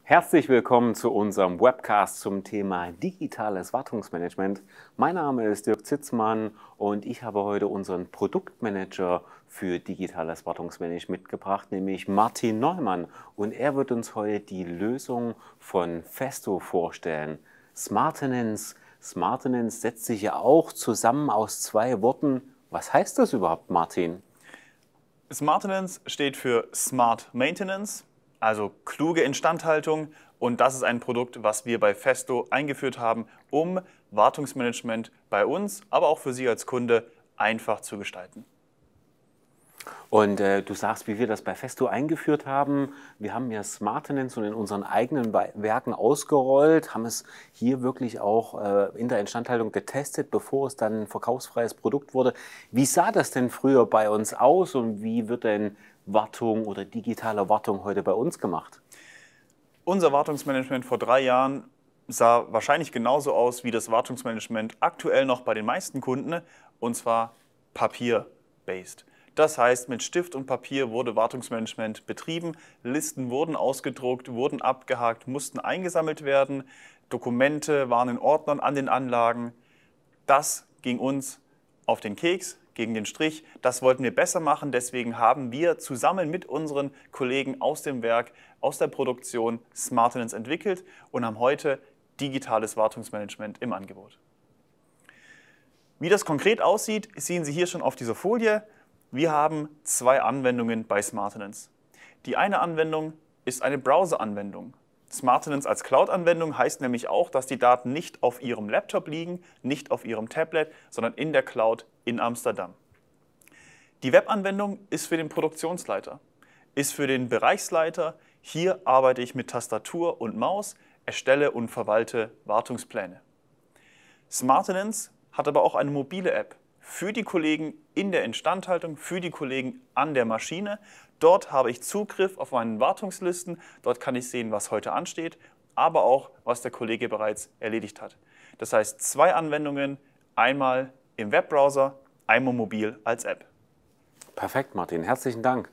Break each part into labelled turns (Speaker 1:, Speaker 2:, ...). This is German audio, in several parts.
Speaker 1: Herzlich willkommen zu unserem Webcast zum Thema digitales Wartungsmanagement. Mein Name ist Dirk Zitzmann und ich habe heute unseren Produktmanager für digitales Wartungsmanagement mitgebracht, nämlich Martin Neumann. Und er wird uns heute die Lösung von Festo vorstellen. Smartenance. Smartenance setzt sich ja auch zusammen aus zwei Worten. Was heißt das überhaupt, Martin?
Speaker 2: Smartenance steht für Smart Maintenance, also kluge Instandhaltung, und das ist ein Produkt, was wir bei Festo eingeführt haben, um Wartungsmanagement bei uns, aber auch für Sie als Kunde einfach zu gestalten.
Speaker 1: Und du sagst, wie wir das bei Festo eingeführt haben. Wir haben ja Smartenance und in unseren eigenen Werken ausgerollt, haben es hier wirklich auch in der Instandhaltung getestet, bevor es dann ein verkaufsfreies Produkt wurde. Wie sah das denn früher bei uns aus und wie wird denn Wartung oder digitale Wartung heute bei uns gemacht?
Speaker 2: Unser Wartungsmanagement vor 3 Jahren sah wahrscheinlich genauso aus wie das Wartungsmanagement aktuell noch bei den meisten Kunden, und zwar Papier-based. Das heißt, mit Stift und Papier wurde Wartungsmanagement betrieben, Listen wurden ausgedruckt, wurden abgehakt, mussten eingesammelt werden, Dokumente waren in Ordnern an den Anlagen. Das ging uns auf den Keks, gegen den Strich. Das wollten wir besser machen, deswegen haben wir zusammen mit unseren Kollegen aus dem Werk, aus der Produktion Smartenance entwickelt und haben heute digitales Wartungsmanagement im Angebot. Wie das konkret aussieht, sehen Sie hier schon auf dieser Folie. Wir haben 2 Anwendungen bei Smartenance. Die eine Anwendung ist eine Browser-Anwendung. Smartenance als Cloud-Anwendung heißt nämlich auch, dass die Daten nicht auf Ihrem Laptop liegen, nicht auf Ihrem Tablet, sondern in der Cloud in Amsterdam. Die Web-Anwendung ist für den Produktionsleiter, ist für den Bereichsleiter. Hier arbeite ich mit Tastatur und Maus, erstelle und verwalte Wartungspläne. Smartenance hat aber auch eine mobile App für die Kollegen in der Instandhaltung, für die Kollegen an der Maschine. Dort habe ich Zugriff auf meine Wartungslisten, dort kann ich sehen, was heute ansteht, aber auch, was der Kollege bereits erledigt hat. Das heißt, 2 Anwendungen, einmal im Webbrowser, einmal mobil als App.
Speaker 1: Perfekt, Martin. Herzlichen Dank.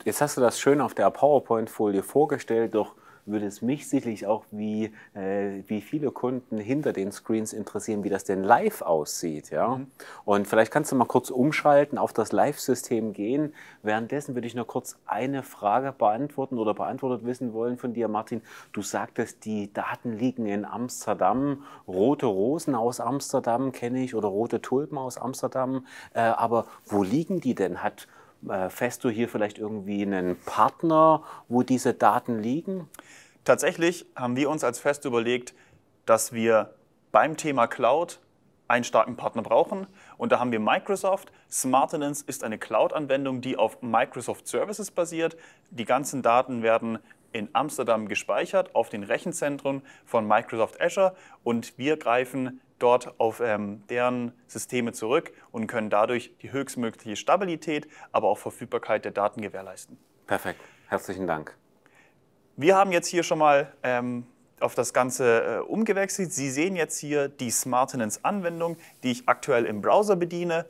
Speaker 1: Jetzt hast du das schön auf der PowerPoint-Folie vorgestellt, doch würde es mich sicherlich auch wie viele Kunden hinter den Screens interessieren, wie das denn live aussieht. Ja? Und vielleicht kannst du mal kurz umschalten, auf das Live-System gehen. Währenddessen würde ich noch kurz eine Frage beantworten oder beantwortet wissen wollen von dir, Martin. Du sagtest, die Daten liegen in Amsterdam. Rote Rosen aus Amsterdam kenne ich oder rote Tulpen aus Amsterdam. Aber wo liegen die denn? Hat Festo hier vielleicht irgendwie einen Partner, wo diese Daten liegen?
Speaker 2: Tatsächlich haben wir uns als Festo überlegt, dass wir beim Thema Cloud einen starken Partner brauchen. Und da haben wir Microsoft. Smartenance ist eine Cloud-Anwendung, die auf Microsoft Services basiert. Die ganzen Daten werden in Amsterdam gespeichert auf den Rechenzentren von Microsoft Azure und wir greifen dort auf deren Systeme zurück und können dadurch die höchstmögliche Stabilität, aber auch Verfügbarkeit der Daten gewährleisten.
Speaker 1: Perfekt, herzlichen Dank.
Speaker 2: Wir haben jetzt hier schon mal auf das Ganze umgewechselt. Sie sehen jetzt hier die Smartenance-Anwendung, die ich aktuell im Browser bediene.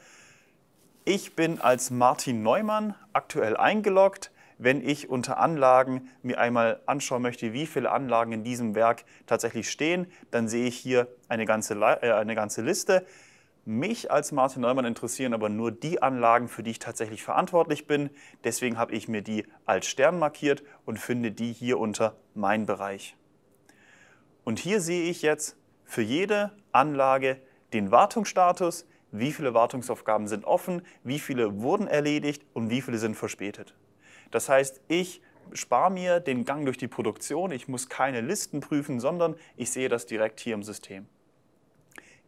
Speaker 2: Ich bin als Martin Neumann aktuell eingeloggt. Wenn ich unter Anlagen mir einmal anschauen möchte, wie viele Anlagen in diesem Werk tatsächlich stehen, dann sehe ich hier eine ganze Liste. Mich als Martin Neumann interessieren aber nur die Anlagen, für die ich tatsächlich verantwortlich bin. Deswegen habe ich mir die als Stern markiert und finde die hier unter Mein Bereich. Und hier sehe ich jetzt für jede Anlage den Wartungsstatus, wie viele Wartungsaufgaben sind offen, wie viele wurden erledigt und wie viele sind verspätet. Das heißt, ich spare mir den Gang durch die Produktion, ich muss keine Listen prüfen, sondern ich sehe das direkt hier im System.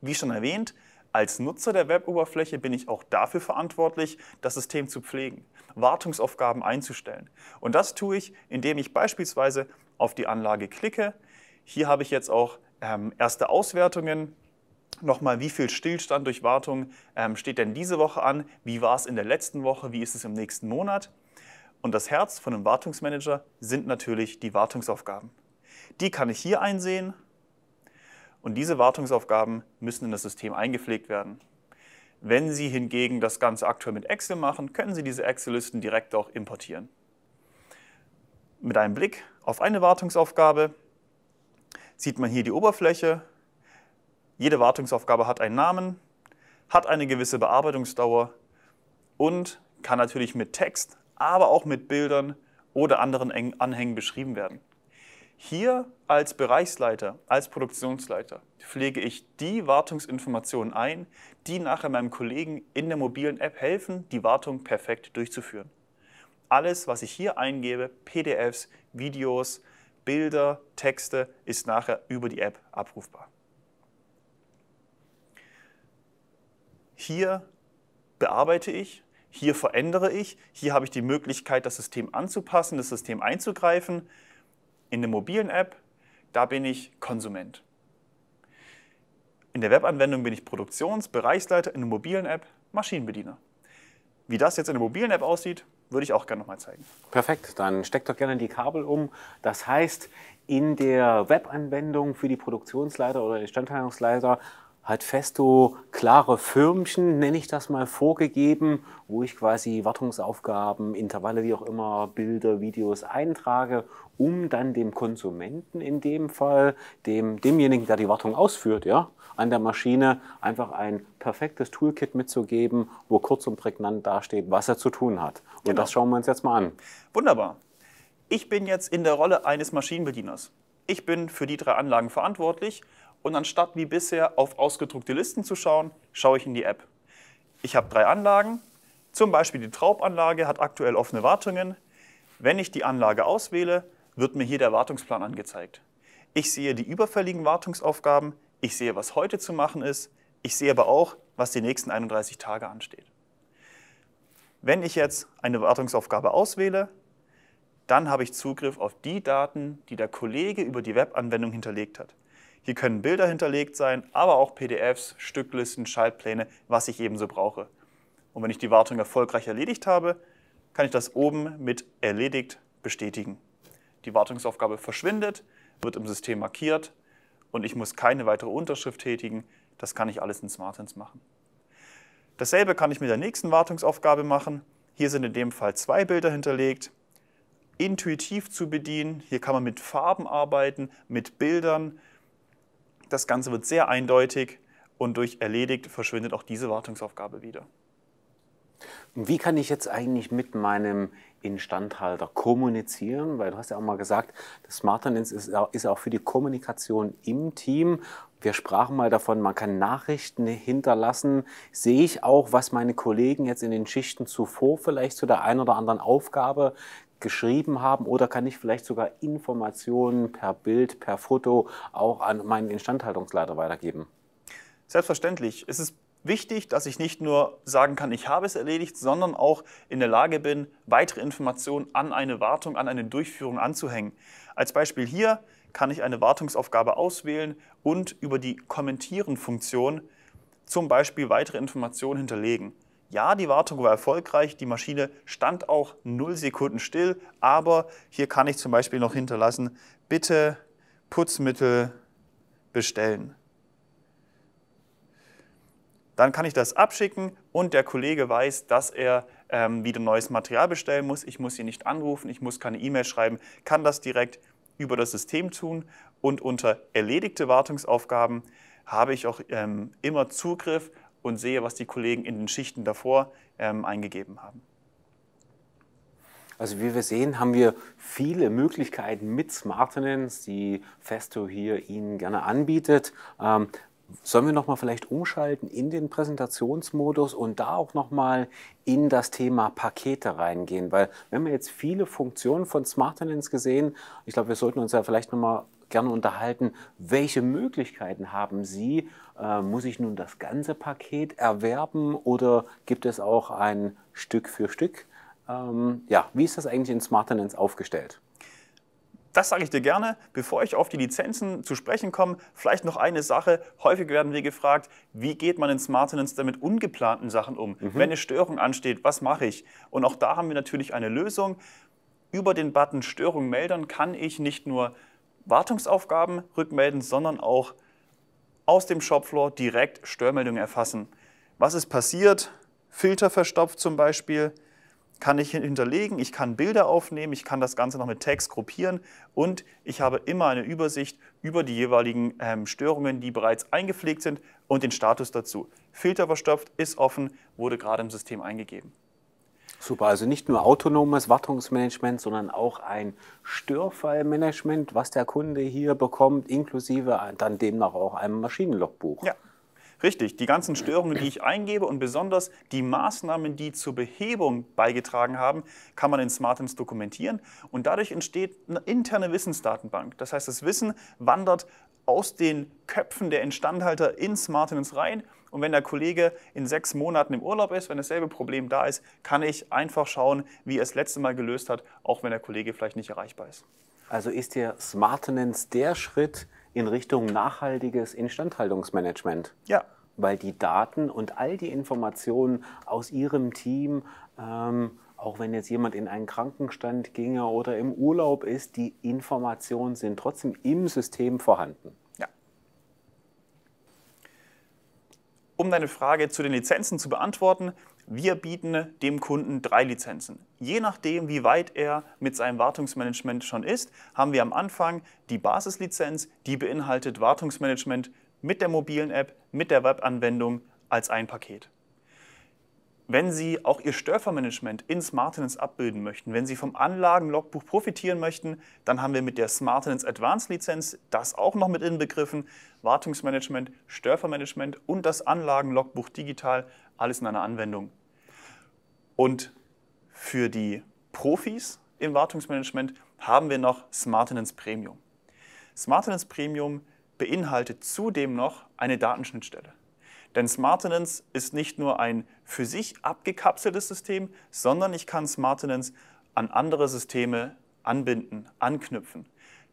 Speaker 2: Wie schon erwähnt, als Nutzer der Web-Oberfläche bin ich auch dafür verantwortlich, das System zu pflegen, Wartungsaufgaben einzustellen. Und das tue ich, indem ich beispielsweise auf die Anlage klicke. Hier habe ich jetzt auch erste Auswertungen. Nochmal, wie viel Stillstand durch Wartung steht denn diese Woche an? Wie war es in der letzten Woche? Wie ist es im nächsten Monat? Und das Herz von einem Wartungsmanager sind natürlich die Wartungsaufgaben. Die kann ich hier einsehen und diese Wartungsaufgaben müssen in das System eingepflegt werden. Wenn Sie hingegen das Ganze aktuell mit Excel machen, können Sie diese Excel-Listen direkt auch importieren. Mit einem Blick auf eine Wartungsaufgabe sieht man hier die Oberfläche. Jede Wartungsaufgabe hat einen Namen, hat eine gewisse Bearbeitungsdauer und kann natürlich mit Text, aber auch mit Bildern oder anderen Anhängen beschrieben werden. Hier als Bereichsleiter, als Produktionsleiter pflege ich die Wartungsinformationen ein, die nachher meinem Kollegen in der mobilen App helfen, die Wartung perfekt durchzuführen. Alles, was ich hier eingebe, PDFs, Videos, Bilder, Texte, ist nachher über die App abrufbar. Hier bearbeite ich, hier verändere ich, hier habe ich die Möglichkeit, das System anzupassen, das System einzugreifen. In der mobilen App, da bin ich Konsument. In der Webanwendung bin ich Bereichsleiter, in der mobilen App Maschinenbediener. Wie das jetzt in der mobilen App aussieht, würde ich auch gerne nochmal zeigen.
Speaker 1: Perfekt, dann steckt doch gerne die Kabel um. Das heißt, in der Webanwendung für die Produktionsleiter oder Instandhaltungsleiter hat Festo klare Förmchen, nenne ich das mal, vorgegeben, wo ich quasi Wartungsaufgaben, Intervalle, wie auch immer, Bilder, Videos eintrage, um dann dem Konsumenten in dem Fall, demjenigen, der die Wartung ausführt, ja, an der Maschine einfach ein perfektes Toolkit mitzugeben, wo kurz und prägnant dasteht, was er zu tun hat. Und
Speaker 2: Genau.
Speaker 1: Das schauen wir uns jetzt mal an.
Speaker 2: Wunderbar. Ich bin jetzt in der Rolle eines Maschinenbedieners. Ich bin für die 3 Anlagen verantwortlich. Und anstatt wie bisher auf ausgedruckte Listen zu schauen, schaue ich in die App. Ich habe 3 Anlagen, zum Beispiel die Traubanlage hat aktuell offene Wartungen. Wenn ich die Anlage auswähle, wird mir hier der Wartungsplan angezeigt. Ich sehe die überfälligen Wartungsaufgaben, ich sehe, was heute zu machen ist, ich sehe aber auch, was die nächsten 31 Tage ansteht. Wenn ich jetzt eine Wartungsaufgabe auswähle, dann habe ich Zugriff auf die Daten, die der Kollege über die Webanwendung hinterlegt hat. Hier können Bilder hinterlegt sein, aber auch PDFs, Stücklisten, Schaltpläne, was ich ebenso brauche. Und wenn ich die Wartung erfolgreich erledigt habe, kann ich das oben mit Erledigt bestätigen. Die Wartungsaufgabe verschwindet, wird im System markiert und ich muss keine weitere Unterschrift tätigen. Das kann ich alles in Smartens machen. Dasselbe kann ich mit der nächsten Wartungsaufgabe machen. Hier sind in dem Fall 2 Bilder hinterlegt. Intuitiv zu bedienen. Hier kann man mit Farben arbeiten, mit Bildern. Das Ganze wird sehr eindeutig und durch Erledigt verschwindet auch diese Wartungsaufgabe wieder.
Speaker 1: Wie kann ich jetzt eigentlich mit meinem Instandhalter kommunizieren? Weil du hast ja auch mal gesagt, das Smartens ist auch für die Kommunikation im Team. Wir sprachen mal davon, man kann Nachrichten hinterlassen. Sehe ich auch, was meine Kollegen jetzt in den Schichten zuvor vielleicht zu der einen oder anderen Aufgabe geschrieben haben, oder kann ich vielleicht sogar Informationen per Bild, per Foto auch an meinen Instandhaltungsleiter weitergeben?
Speaker 2: Selbstverständlich. Es ist wichtig, dass ich nicht nur sagen kann, ich habe es erledigt, sondern auch in der Lage bin, weitere Informationen an eine Wartung, an eine Durchführung anzuhängen. Als Beispiel hier kann ich eine Wartungsaufgabe auswählen und über die Kommentieren-Funktion zum Beispiel weitere Informationen hinterlegen. Ja, die Wartung war erfolgreich, die Maschine stand auch 0 Sekunden still, aber hier kann ich zum Beispiel noch hinterlassen, bitte Putzmittel bestellen. Dann kann ich das abschicken und der Kollege weiß, dass er wieder neues Material bestellen muss. Ich muss ihn nicht anrufen, ich muss keine E-Mail schreiben, kann das direkt über das System tun. Und unter erledigte Wartungsaufgaben habe ich auch immer Zugriff und sehe, was die Kollegen in den Schichten davor eingegeben haben.
Speaker 1: Also wie wir sehen, haben wir viele Möglichkeiten mit Smartens, die Festo hier Ihnen gerne anbietet. Sollen wir nochmal vielleicht umschalten in den Präsentationsmodus und da auch nochmal in das Thema Pakete reingehen? Weil wir haben jetzt viele Funktionen von Smartens gesehen. Ich glaube, wir sollten uns ja vielleicht nochmal gerne unterhalten, welche Möglichkeiten haben Sie? Muss ich nun das ganze Paket erwerben oder gibt es auch ein Stück für Stück? Ja, wie ist das eigentlich in Smartens aufgestellt?
Speaker 2: Das sage ich dir gerne. Bevor ich auf die Lizenzen zu sprechen komme, vielleicht noch eine Sache. Häufig werden wir gefragt, wie geht man in Smartens denn mit ungeplanten Sachen um? Wenn eine Störung ansteht, was mache ich? Und auch da haben wir natürlich eine Lösung. Über den Button Störung melden kann ich nicht nur Wartungsaufgaben rückmelden, sondern auch aus dem Shopfloor direkt Störmeldungen erfassen. Was ist passiert? Filter verstopft zum Beispiel. kann ich hinterlegen, ich kann Bilder aufnehmen, ich kann das Ganze noch mit Tags gruppieren und ich habe immer eine Übersicht über die jeweiligen Störungen, die bereits eingepflegt sind und den Status dazu. Filter verstopft, ist offen, wurde gerade im System eingegeben.
Speaker 1: Super, also nicht nur autonomes Wartungsmanagement, sondern auch ein Störfallmanagement, was der Kunde hier bekommt, inklusive dann demnach auch einem Maschinenlogbuch.
Speaker 2: Ja. Richtig, die ganzen Störungen, die ich eingebe und besonders die Maßnahmen, die zur Behebung beigetragen haben, kann man in Smartens dokumentieren und dadurch entsteht eine interne Wissensdatenbank. Das heißt, das Wissen wandert aus den Köpfen der Instandhalter in Smartens rein und wenn der Kollege in 6 Monaten im Urlaub ist, wenn dasselbe Problem da ist, kann ich einfach schauen, wie er es letzte Mal gelöst hat, auch wenn der Kollege vielleicht nicht erreichbar ist.
Speaker 1: Also ist der Smartens der Schritt in Richtung nachhaltiges Instandhaltungsmanagement?
Speaker 2: Ja.
Speaker 1: Weil die Daten und all die Informationen aus Ihrem Team, auch wenn jetzt jemand in einen Krankenstand ginge oder im Urlaub ist, die Informationen sind trotzdem im System vorhanden.
Speaker 2: Ja. Um deine Frage zu den Lizenzen zu beantworten, wir bieten dem Kunden 3 Lizenzen. Je nachdem, wie weit er mit seinem Wartungsmanagement schon ist, haben wir am Anfang die Basislizenz, die beinhaltet Wartungsmanagement mit der mobilen App, mit der Webanwendung als ein Paket. Wenn Sie auch Ihr Störfallmanagement in Smartens abbilden möchten, wenn Sie vom Anlagenlogbuch profitieren möchten, dann haben wir mit der Smartens Advanced Lizenz das auch noch mit inbegriffen. Wartungsmanagement, Störfallmanagement und das Anlagenlogbuch digital, alles in einer Anwendung. Und für die Profis im Wartungsmanagement haben wir noch Smartens Premium. Smartens Premium beinhaltet zudem noch eine Datenschnittstelle. Denn Smartens ist nicht nur ein für sich abgekapseltes System, sondern ich kann Smartens an andere Systeme anbinden, anknüpfen.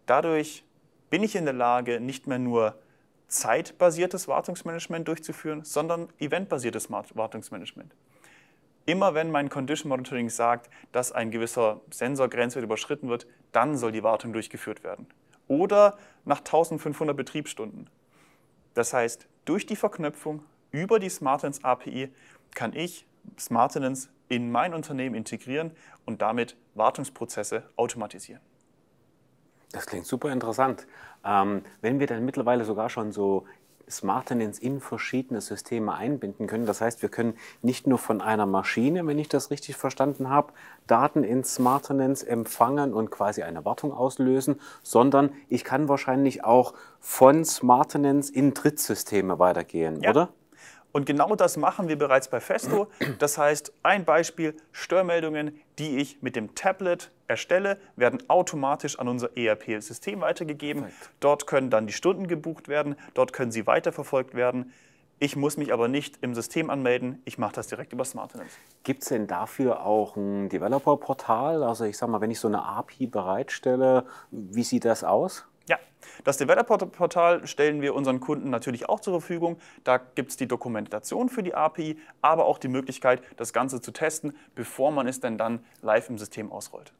Speaker 2: Dadurch bin ich in der Lage, nicht mehr nur zeitbasiertes Wartungsmanagement durchzuführen, sondern eventbasiertes Wartungsmanagement. Immer wenn mein Condition Monitoring sagt, dass ein gewisser Sensorgrenzwert überschritten wird, dann soll die Wartung durchgeführt werden. Oder nach 1500 Betriebsstunden. Das heißt, durch die Verknüpfung über die Smartens API kann ich Smartens in mein Unternehmen integrieren und damit Wartungsprozesse automatisieren.
Speaker 1: Das klingt super interessant. Wenn wir dann mittlerweile sogar schon so Smartens in verschiedene Systeme einbinden können. Das heißt, wir können nicht nur von einer Maschine, wenn ich das richtig verstanden habe, Daten in Smartens empfangen und quasi eine Wartung auslösen, sondern ich kann wahrscheinlich auch von Smartens in Drittsysteme weitergehen,
Speaker 2: ja.
Speaker 1: Oder?
Speaker 2: Und genau das machen wir bereits bei Festo. Das heißt, ein Beispiel, Störmeldungen, die ich mit dem Tablet erstelle, werden automatisch an unser ERP-System weitergegeben. Perfekt. Dort können dann die Stunden gebucht werden, dort können sie weiterverfolgt werden. Ich muss mich aber nicht im System anmelden, ich mache das direkt über Smartens.
Speaker 1: Gibt es denn dafür auch ein Developer-Portal? Also ich sage mal, wenn ich so eine API bereitstelle, wie sieht das aus?
Speaker 2: Ja, das Developer-Portal stellen wir unseren Kunden natürlich auch zur Verfügung. Da gibt es die Dokumentation für die API, aber auch die Möglichkeit, das Ganze zu testen, bevor man es denn dann live im System ausrollt.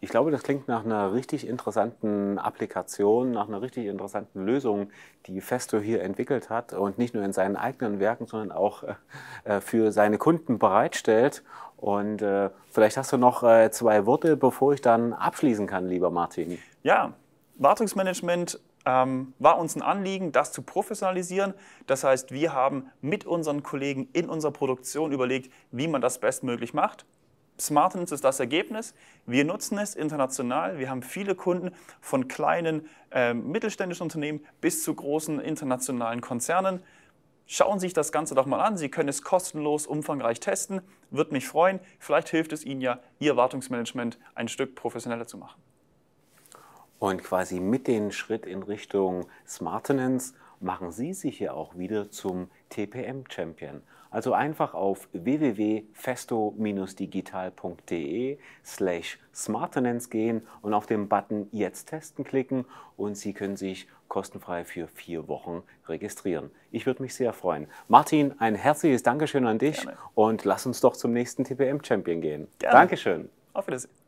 Speaker 1: Ich glaube, das klingt nach einer richtig interessanten Applikation, nach einer richtig interessanten Lösung, die Festo hier entwickelt hat und nicht nur in seinen eigenen Werken, sondern auch für seine Kunden bereitstellt. Und vielleicht hast du noch 2 Worte, bevor ich dann abschließen kann, lieber Martin.
Speaker 2: Ja, Wartungsmanagement war uns ein Anliegen, das zu professionalisieren. Das heißt, wir haben mit unseren Kollegen in unserer Produktion überlegt, wie man das bestmöglich macht. Smartens ist das Ergebnis. Wir nutzen es international. Wir haben viele Kunden von kleinen mittelständischen Unternehmen bis zu großen internationalen Konzernen. Schauen Sie sich das Ganze doch mal an. Sie können es kostenlos, umfangreich testen. Würde mich freuen. Vielleicht hilft es Ihnen ja, Ihr Wartungsmanagement ein Stück professioneller zu machen.
Speaker 1: Und quasi mit dem Schritt in Richtung Smartens machen Sie sich hier auch wieder zum TPM-Champion. Also einfach auf www.festo-digital.de/Smartens gehen und auf den Button Jetzt testen klicken und Sie können sich kostenfrei für 4 Wochen registrieren. Ich würde mich sehr freuen. Martin, ein herzliches Dankeschön an dich.
Speaker 2: Gerne.
Speaker 1: Und lass uns doch zum nächsten TPM-Champion gehen.
Speaker 2: Gerne.
Speaker 1: Dankeschön.
Speaker 2: Auf Wiedersehen.